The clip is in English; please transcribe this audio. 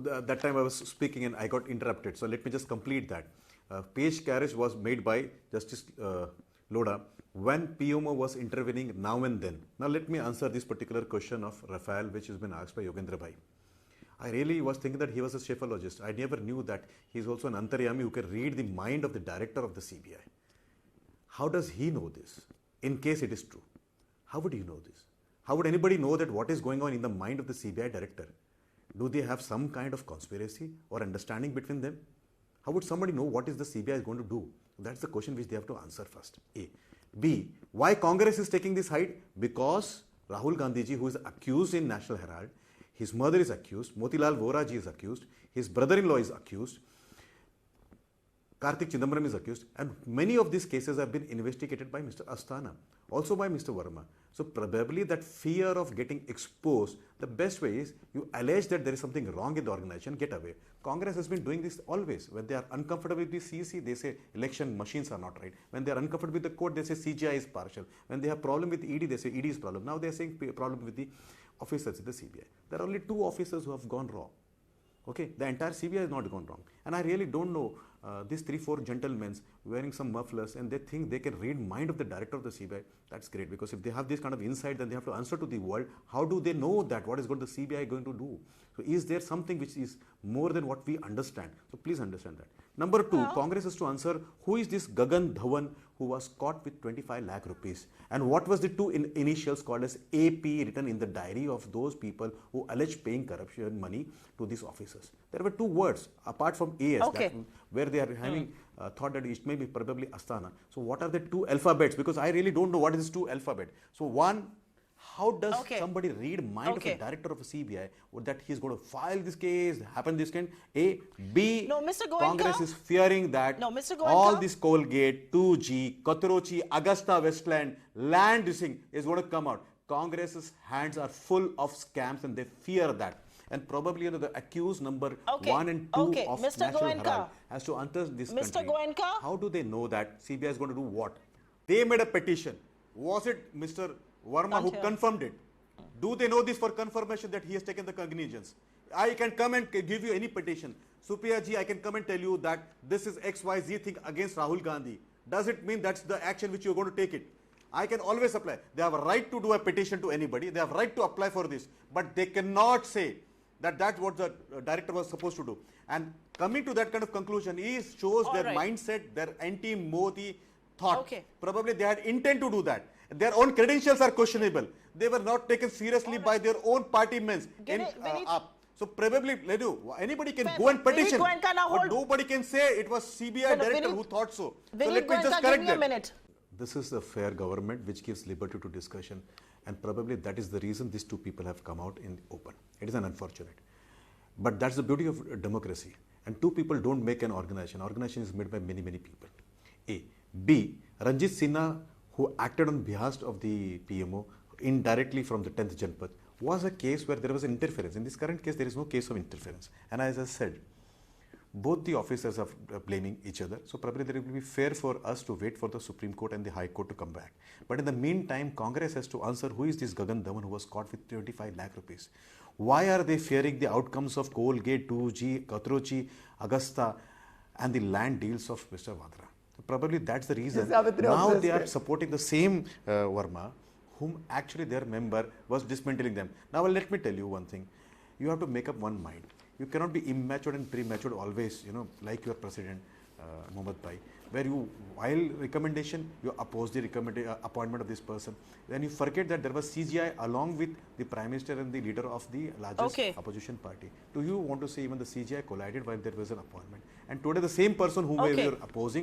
that time I was speaking and I got interrupted. So let me just complete that. Page carriage was made by Justice Loda when PMO was intervening now and then. Now let me answer this particular question of Rafael, which has been asked by Yogendra bhai. I really was thinking that he was a shaphologist. I never knew that he is also an antaryami who can read the mind of the director of the CBI. How does he know this? In case it is true, how would he know this? How would anybody know that what is going on in the mind of the CBI director? Do they have some kind of conspiracy or understanding between them? How would somebody know what is the CBI is going to do? That's the question which they have to answer first. A. B. Why Congress is taking this hide? Because Rahul Gandhi ji, who is accused in National Herald, his mother is accused, Motilal Vora ji is accused, his brother-in-law is accused, Karthik Chidambaram is accused, and many of these cases have been investigated by Mr. Asthana, also by Mr. Varma. So probably that fear of getting exposed, the best way is you allege that there is something wrong in the organization, get away. Congress has been doing this always. When they are uncomfortable with the CEC, they say election machines are not right. When they are uncomfortable with the court, they say CGI is partial. When they have problem with ED, they say ED is problem. Now they are saying problem with the officers in the CBI. There are only 2 officers who have gone wrong. Okay, the entire CBI has not gone wrong. And I really don't know these 3-4 gentlemen wearing some mufflers and they think they can read mind of the director of the CBI. That's great, because if they have this kind of insight, then they have to answer to the world. How do they know that? What is going the CBI going to do? So is there something which is more than what we understand? So please understand that. Number 2, Congress has to answer who is this Gagan Dhawan who was caught with 25 lakh rupees, and what was the 2 initials called as AP written in the diary of those people who alleged paying corruption money to these officers. There were 2 words apart from AS, that, where they are having thought that it may be probably Asthana. So what are the 2 alphabets? Because I really don't know what is this 2 alphabet. So one, how does somebody read mind of the director of a CBI that he is going to file this case, happen this kind? A. B. No, Mr. Goenka, Congress is fearing that all this Colgate, 2G, Kothrochi, Augusta Westland, land using is going to come out. Congress's hands are full of scams and they fear that. And probably the accused number 1 and 2 of Mr. National Goenka Herald has to enter this country. Goenka? How do they know that CBI is going to do what? They made a petition. Was it Mr. Varma who confirmed it? Do they know this for confirmation that he has taken the cognizance? I can come and give you any petition. Supriya ji, I can come and tell you that this is XYZ thing against Rahul Gandhi. Does it mean that's the action which you are going to take it? I can always apply. They have a right to do a petition to anybody. They have a right to apply for this. But they cannot say that that's what the director was supposed to do. And coming to that kind of conclusion shows their mindset, their anti-Modi thought. Probably they had intent to do that. Their own credentials are questionable. They were not taken seriously by their own party men. So probably anybody can go and petition, but nobody can say it was CBI director who thought so. So let me just correct that. This is a fair government which gives liberty to discussion, and probably that is the reason these 2 people have come out in the open. It is an unfortunate. But that's the beauty of democracy. And 2 people don't make an organization. Organization is made by many, many people. A. B. Ranjit Sinha, who acted on behalf of the PMO indirectly from the 10th Janpad, was a case where there was interference. In this current case, there is no case of interference. And as I said, both the officers are blaming each other. So probably there will be fair for us to wait for the Supreme Court and the High Court to come back. But in the meantime, Congress has to answer who is this Gagan Dhawan who was caught with 25 lakh rupees. Why are they fearing the outcomes of Colgate, 2G, Kothrochi, Augusta and the land deals of Mr. Vadra? So probably that's the reason. Now they are supporting the same Varma, whom actually their member was dismantling them. Now let me tell you one thing. You have to make up one mind. You cannot be immature and premature always, like your president, Mohammad Bhai, where you, while recommendation, you oppose the appointment of this person. Then you forget that there was CGI along with the Prime Minister and the leader of the largest opposition party. Do you want to say even the CGI collided while there was an appointment? And today the same person whom we were opposing